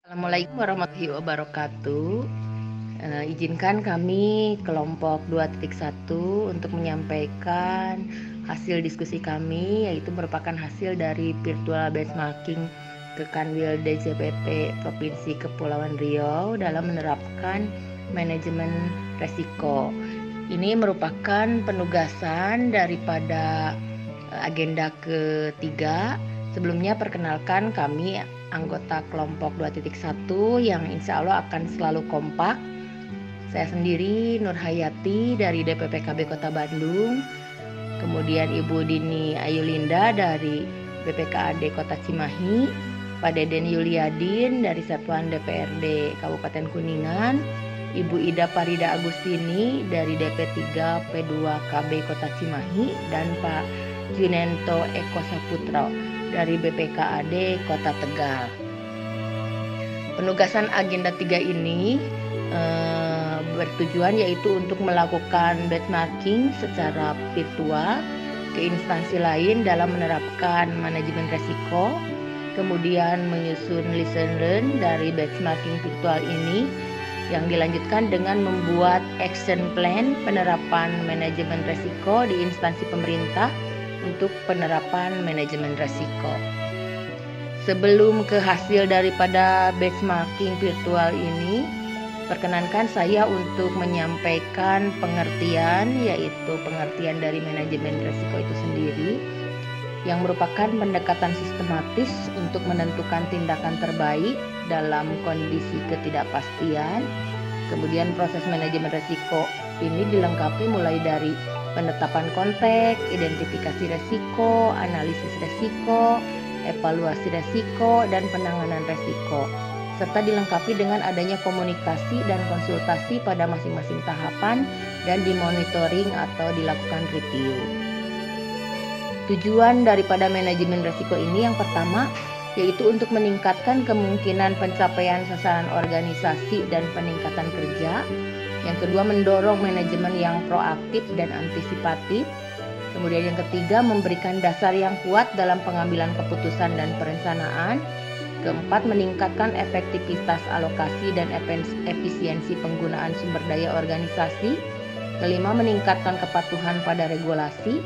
Assalamualaikum warahmatullahi wabarakatuh. Izinkan kami kelompok 2.1 untuk menyampaikan hasil diskusi kami, yaitu merupakan hasil dari virtual benchmarking ke Kanwil DJPP Provinsi Kepulauan Riau dalam menerapkan manajemen resiko. Ini merupakan penugasan daripada agenda ketiga. Sebelumnya perkenalkan kami anggota kelompok 2.1 yang insya Allah akan selalu kompak. Saya sendiri Nur Hayati dari DPPKB Kota Bandung, kemudian Ibu Dini Ayulinda dari BPKAD Kota Cimahi, Pak Deden Yuliadin dari Satuan DPRD Kabupaten Kuningan, Ibu Ida Farida Agustini dari DP3 P2 KB Kota Cimahi, dan Pak Junento Eko Saputro dari BPKAD Kota Tegal. Penugasan agenda 3 ini bertujuan yaitu untuk melakukan benchmarking secara virtual ke instansi lain dalam menerapkan manajemen resiko, kemudian menyusun lesson learn dari benchmarking virtual ini yang dilanjutkan dengan membuat action plan penerapan manajemen resiko di instansi pemerintah untuk penerapan manajemen resiko. Sebelum ke hasil daripada benchmarking virtual ini, perkenankan saya untuk menyampaikan pengertian, yaitu pengertian dari manajemen resiko itu sendiri, yang merupakan pendekatan sistematis untuk menentukan tindakan terbaik dalam kondisi ketidakpastian. Kemudian proses manajemen resiko ini dilengkapi mulai dari penetapan konteks, identifikasi resiko, analisis resiko, evaluasi resiko, dan penanganan resiko, serta dilengkapi dengan adanya komunikasi dan konsultasi pada masing-masing tahapan dan dimonitoring atau dilakukan review. Tujuan daripada manajemen resiko ini yang pertama yaitu untuk meningkatkan kemungkinan pencapaian sasaran organisasi dan peningkatan kerja. Yang kedua, mendorong manajemen yang proaktif dan antisipatif. Kemudian yang ketiga, memberikan dasar yang kuat dalam pengambilan keputusan dan perencanaan. Keempat, meningkatkan efektivitas alokasi dan efisiensi penggunaan sumber daya organisasi. Kelima, meningkatkan kepatuhan pada regulasi.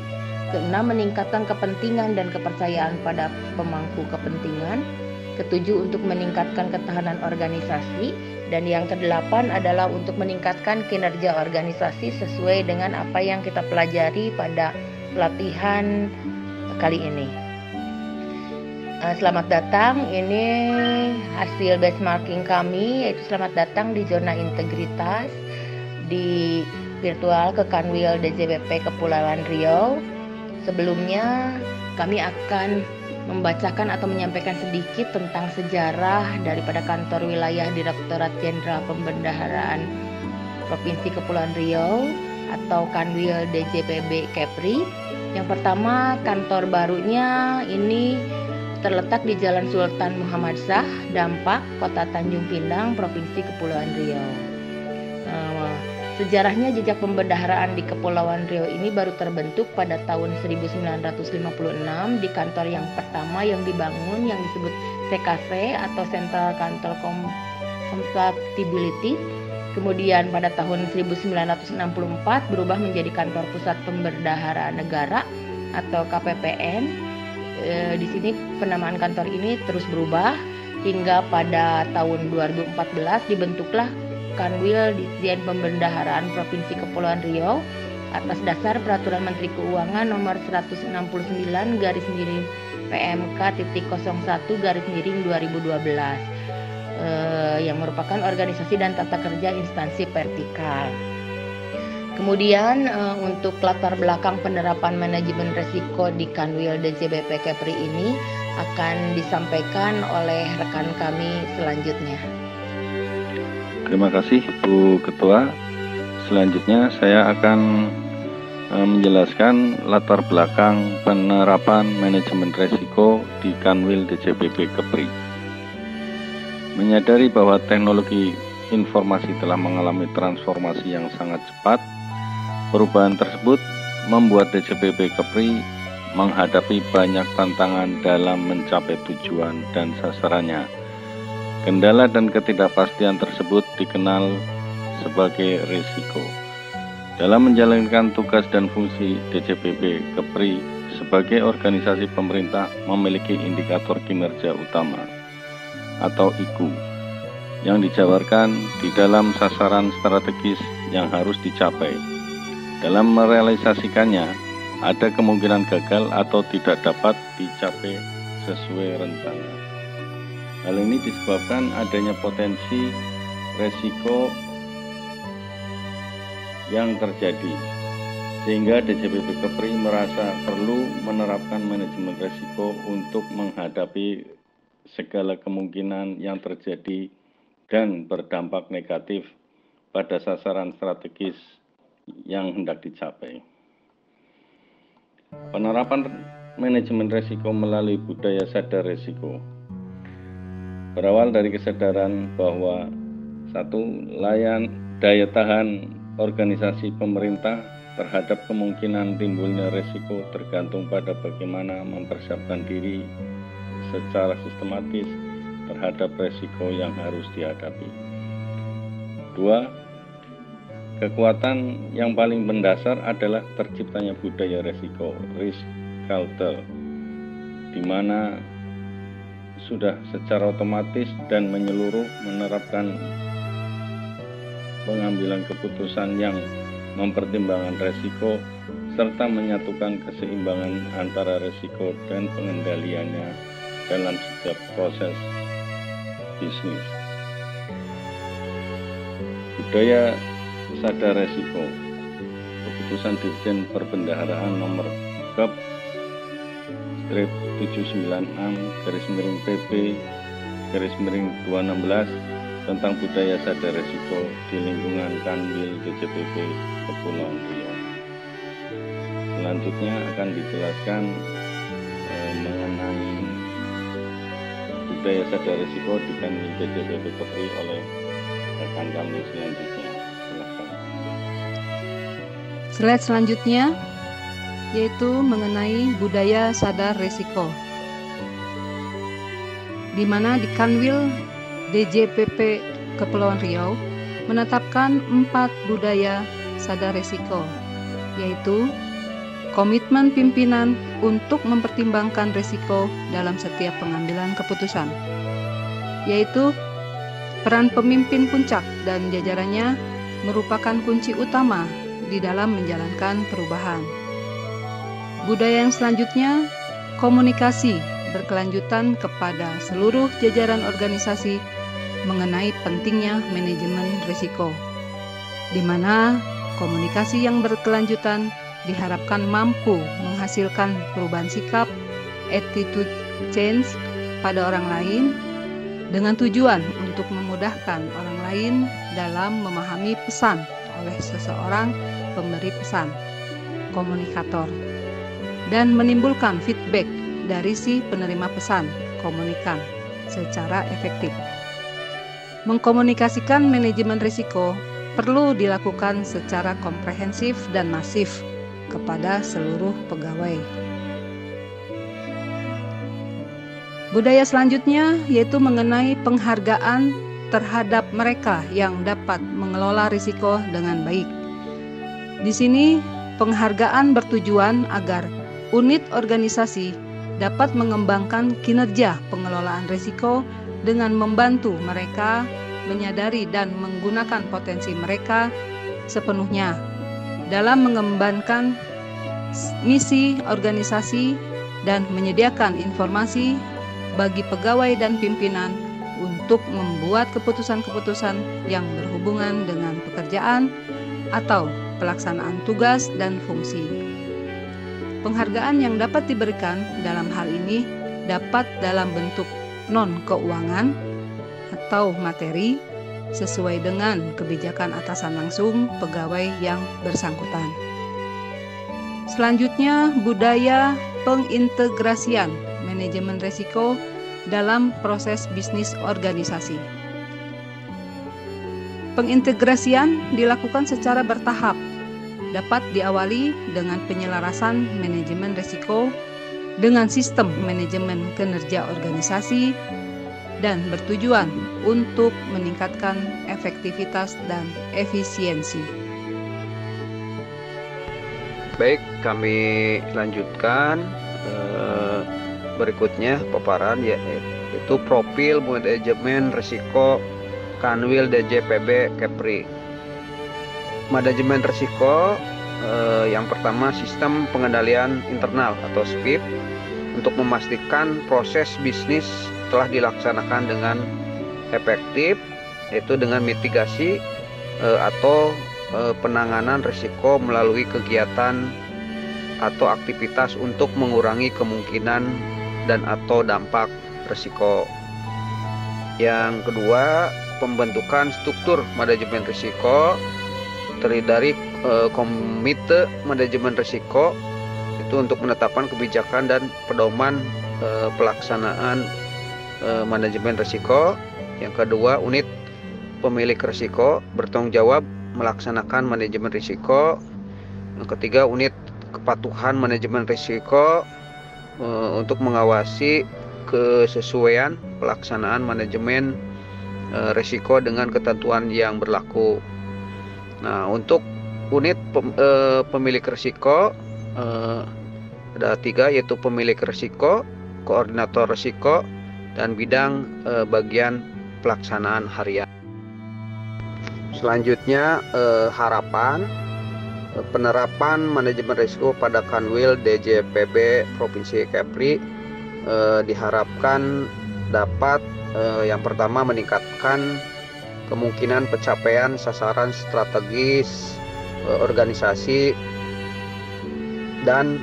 Keenam, meningkatkan kepentingan dan kepercayaan pada pemangku kepentingan. Ketujuh, untuk meningkatkan ketahanan organisasi. Dan yang kedelapan adalah untuk meningkatkan kinerja organisasi sesuai dengan apa yang kita pelajari pada pelatihan kali ini. Selamat datang, ini hasil benchmarking kami, yaitu selamat datang di zona integritas di virtual ke Kanwil DJPP Kepulauan Riau. Sebelumnya kami akan membacakan atau menyampaikan sedikit tentang sejarah daripada kantor wilayah Direktorat Jenderal Pembendaharaan Provinsi Kepulauan Riau atau Kanwil DJPB Kepri. Yang pertama, kantor barunya ini terletak di Jalan Sultan Muhammad Shah, Dampak, Kota Tanjung Pinang, Provinsi Kepulauan Riau. Sejarahnya jejak pembendaharaan di Kepulauan Riau ini baru terbentuk pada tahun 1956 di kantor yang pertama yang dibangun yang disebut CKC atau Central Kantor Compatibility. Kemudian pada tahun 1964 berubah menjadi Kantor Pusat Pembendaharaan Negara atau KPPN. Di sini penamaan kantor ini terus berubah hingga pada tahun 2014 dibentuklah Kanwil Ditjen Pembendaharaan Provinsi Kepulauan Riau atas dasar Peraturan Menteri Keuangan Nomor 169 PMK.01/2012 yang merupakan organisasi dan tata kerja instansi vertikal. Kemudian untuk latar belakang penerapan manajemen resiko di Kanwil DJPP Kepri ini akan disampaikan oleh rekan kami selanjutnya. Terima kasih Bu Ketua. Selanjutnya saya akan menjelaskan latar belakang penerapan manajemen resiko di Kanwil DJPP Kepri. Menyadari bahwa teknologi informasi telah mengalami transformasi yang sangat cepat, perubahan tersebut membuat DJPP Kepri menghadapi banyak tantangan dalam mencapai tujuan dan sasarannya. Kendala dan ketidakpastian tersebut dikenal sebagai risiko. Dalam menjalankan tugas dan fungsi DJPB, KEPRI sebagai organisasi pemerintah memiliki indikator kinerja utama atau IKU yang dijabarkan di dalam sasaran strategis yang harus dicapai. Dalam merealisasikannya, ada kemungkinan gagal atau tidak dapat dicapai sesuai rencana. Hal ini disebabkan adanya potensi resiko yang terjadi, sehingga DJPB KEPRI merasa perlu menerapkan manajemen resiko untuk menghadapi segala kemungkinan yang terjadi dan berdampak negatif pada sasaran strategis yang hendak dicapai. Penerapan manajemen risiko melalui budaya sadar risiko berawal dari kesadaran bahwa satu, daya tahan organisasi pemerintah terhadap kemungkinan timbulnya risiko tergantung pada bagaimana mempersiapkan diri secara sistematis terhadap risiko yang harus dihadapi. 2. Kekuatan yang paling mendasar adalah terciptanya budaya risiko, risk culture, di mana sudah secara otomatis dan menyeluruh menerapkan pengambilan keputusan yang mempertimbangkan risiko serta menyatukan keseimbangan antara risiko dan pengendaliannya dalam setiap proses bisnis. Budaya sadar resiko. Keputusan Dirjen Perbendaharaan nomor KEP 796/PP/216 tentang budaya sadar resiko di lingkungan Kanwil DJPB Kepulauan Riau. Selanjutnya akan dijelaskan mengenai budaya sadar risiko di Kanwil DJPB KEPRI oleh rekan kami selanjutnya. Silakan. Slide selanjutnya yaitu mengenai budaya sadar risiko, di mana di Kanwil DJPP Kepulauan Riau menetapkan 4 budaya sadar risiko, yaitu komitmen pimpinan untuk mempertimbangkan risiko dalam setiap pengambilan keputusan, yaitu peran pemimpin puncak dan jajarannya merupakan kunci utama di dalam menjalankan perubahan. Budaya yang selanjutnya, komunikasi berkelanjutan kepada seluruh jajaran organisasi mengenai pentingnya manajemen risiko, di mana komunikasi yang berkelanjutan diharapkan mampu menghasilkan perubahan sikap, attitude change pada orang lain dengan tujuan untuk memudahkan orang lain dalam memahami pesan oleh seseorang pemberi pesan, komunikator, dan menimbulkan feedback dari si penerima pesan, komunikan, secara efektif. Mengkomunikasikan manajemen risiko perlu dilakukan secara komprehensif dan masif kepada seluruh pegawai. Budaya selanjutnya yaitu mengenai penghargaan terhadap mereka yang dapat mengelola risiko dengan baik. Di sini penghargaan bertujuan agar unit organisasi dapat mengembangkan kinerja pengelolaan risiko dengan membantu mereka menyadari dan menggunakan potensi mereka sepenuhnya dalam mengembangkan misi organisasi dan menyediakan informasi bagi pegawai dan pimpinan untuk membuat keputusan-keputusan yang berhubungan dengan pekerjaan atau pelaksanaan tugas dan fungsi. Penghargaan yang dapat diberikan dalam hal ini dapat dalam bentuk non-keuangan atau materi sesuai dengan kebijakan atasan langsung pegawai yang bersangkutan. Selanjutnya, budaya pengintegrasian manajemen risiko dalam proses bisnis organisasi. Pengintegrasian dilakukan secara bertahap, dapat diawali dengan penyelarasan manajemen risiko dengan sistem manajemen kinerja organisasi, dan bertujuan untuk meningkatkan efektivitas dan efisiensi. Baik, kami lanjutkan berikutnya paparan yaitu profil manajemen risiko Kanwil DJPB Kepri. Manajemen risiko yang pertama, sistem pengendalian internal atau SPIP untuk memastikan proses bisnis telah dilaksanakan dengan efektif, yaitu dengan mitigasi atau penanganan risiko melalui kegiatan atau aktivitas untuk mengurangi kemungkinan dan atau dampak risiko. Yang kedua, pembentukan struktur manajemen risiko terdiri dari komite manajemen risiko itu untuk menetapkan kebijakan dan pedoman pelaksanaan manajemen risiko. Yang kedua, unit pemilik risiko bertanggung jawab melaksanakan manajemen risiko. Yang ketiga, unit kepatuhan manajemen risiko untuk mengawasi kesesuaian pelaksanaan manajemen risiko dengan ketentuan yang berlaku. Nah, untuk unit pemilik risiko ada 3, yaitu pemilik risiko, koordinator risiko, dan bidang bagian pelaksanaan harian. Selanjutnya harapan penerapan manajemen risiko pada Kanwil DJPB Provinsi Kepri diharapkan dapat yang pertama meningkatkan kemungkinan pencapaian sasaran strategis organisasi dan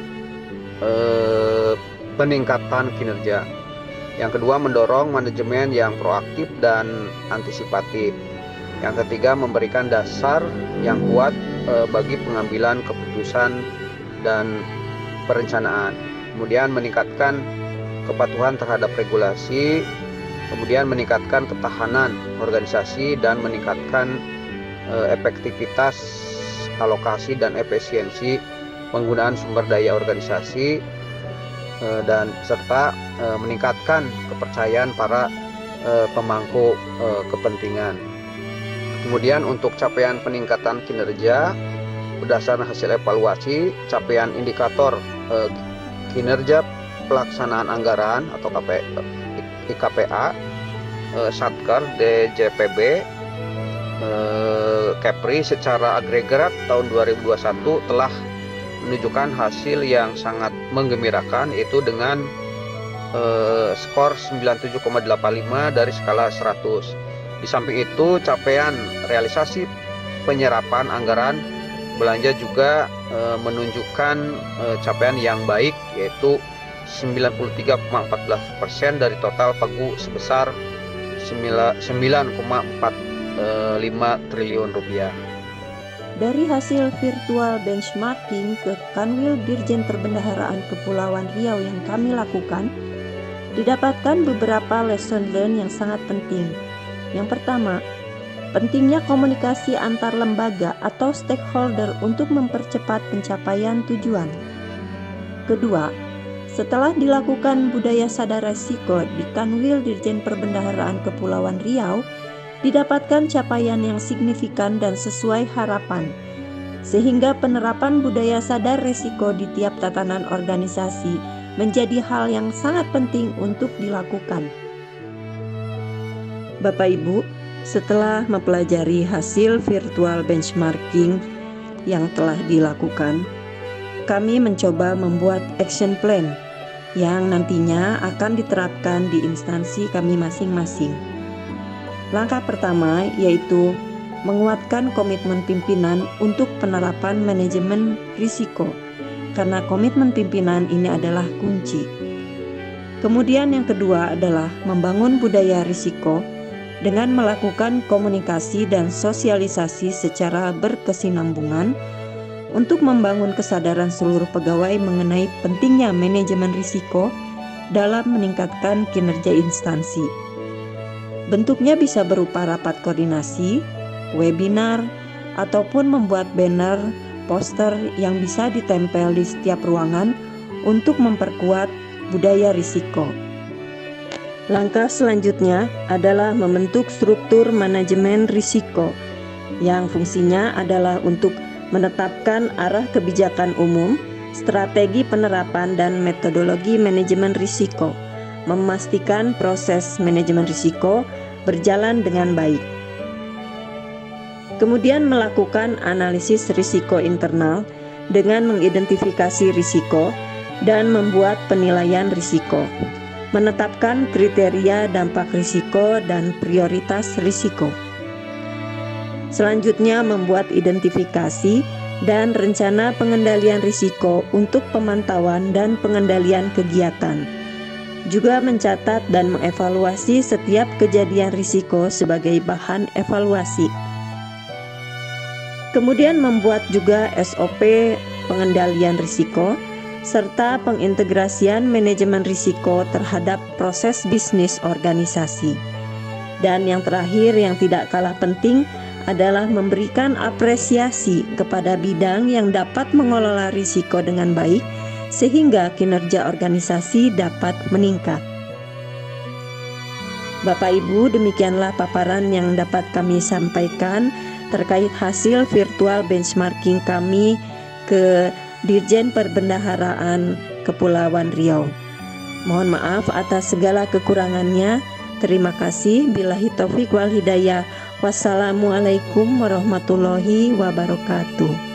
peningkatan kinerja. Yang kedua, mendorong manajemen yang proaktif dan antisipatif. Yang ketiga, memberikan dasar yang kuat bagi pengambilan keputusan dan perencanaan. Kemudian meningkatkan kepatuhan terhadap regulasi. Kemudian meningkatkan ketahanan organisasi dan meningkatkan efektivitas alokasi dan efisiensi penggunaan sumber daya organisasi, dan serta meningkatkan kepercayaan para pemangku kepentingan. Kemudian untuk capaian peningkatan kinerja berdasarkan hasil evaluasi, capaian indikator kinerja pelaksanaan anggaran atau IKPA Satker DJPB Kepri secara agregat tahun 2021 telah menunjukkan hasil yang sangat menggembirakan, yaitu dengan skor 97,85 dari skala 100. Di samping itu, capaian realisasi penyerapan anggaran belanja juga menunjukkan capaian yang baik, yaitu 93,14% dari total pagu sebesar 9,45 triliun rupiah. Dari hasil virtual benchmarking ke Kanwil Dirjen Perbendaharaan Kepulauan Riau yang kami lakukan, didapatkan beberapa lesson learned yang sangat penting. Yang pertama, pentingnya komunikasi antar lembaga atau stakeholder untuk mempercepat pencapaian tujuan. Kedua, setelah dilakukan budaya sadar resiko di Kanwil Dirjen Perbendaharaan Kepulauan Riau, didapatkan capaian yang signifikan dan sesuai harapan, sehingga penerapan budaya sadar resiko di tiap tatanan organisasi menjadi hal yang sangat penting untuk dilakukan. Bapak Ibu, setelah mempelajari hasil virtual benchmarking yang telah dilakukan, kami mencoba membuat action plan yang nantinya akan diterapkan di instansi kami masing-masing. Langkah pertama yaitu menguatkan komitmen pimpinan untuk penerapan manajemen risiko, karena komitmen pimpinan ini adalah kunci. Kemudian yang kedua adalah membangun budaya risiko dengan melakukan komunikasi dan sosialisasi secara berkesinambungan untuk membangun kesadaran seluruh pegawai mengenai pentingnya manajemen risiko dalam meningkatkan kinerja instansi. Bentuknya bisa berupa rapat koordinasi, webinar, ataupun membuat banner, poster yang bisa ditempel di setiap ruangan untuk memperkuat budaya risiko. Langkah selanjutnya adalah membentuk struktur manajemen risiko yang fungsinya adalah untuk menetapkan arah kebijakan umum, strategi penerapan dan metodologi manajemen risiko, memastikan proses manajemen risiko berjalan dengan baik. Kemudian melakukan analisis risiko internal dengan mengidentifikasi risiko dan membuat penilaian risiko, menetapkan kriteria dampak risiko dan prioritas risiko. Selanjutnya membuat identifikasi dan rencana pengendalian risiko untuk pemantauan dan pengendalian kegiatan. Juga mencatat dan mengevaluasi setiap kejadian risiko sebagai bahan evaluasi. Kemudian membuat juga SOP pengendalian risiko serta pengintegrasian manajemen risiko terhadap proses bisnis organisasi. Dan yang terakhir yang tidak kalah penting adalah memberikan apresiasi kepada bidang yang dapat mengelola risiko dengan baik sehingga kinerja organisasi dapat meningkat. Bapak Ibu, demikianlah paparan yang dapat kami sampaikan terkait hasil virtual benchmarking kami ke Dirjen Perbendaharaan Kepulauan Riau. Mohon maaf atas segala kekurangannya. Terima kasih. Billahi taufik wal hidayah. Wassalamualaikum warahmatullahi wabarakatuh.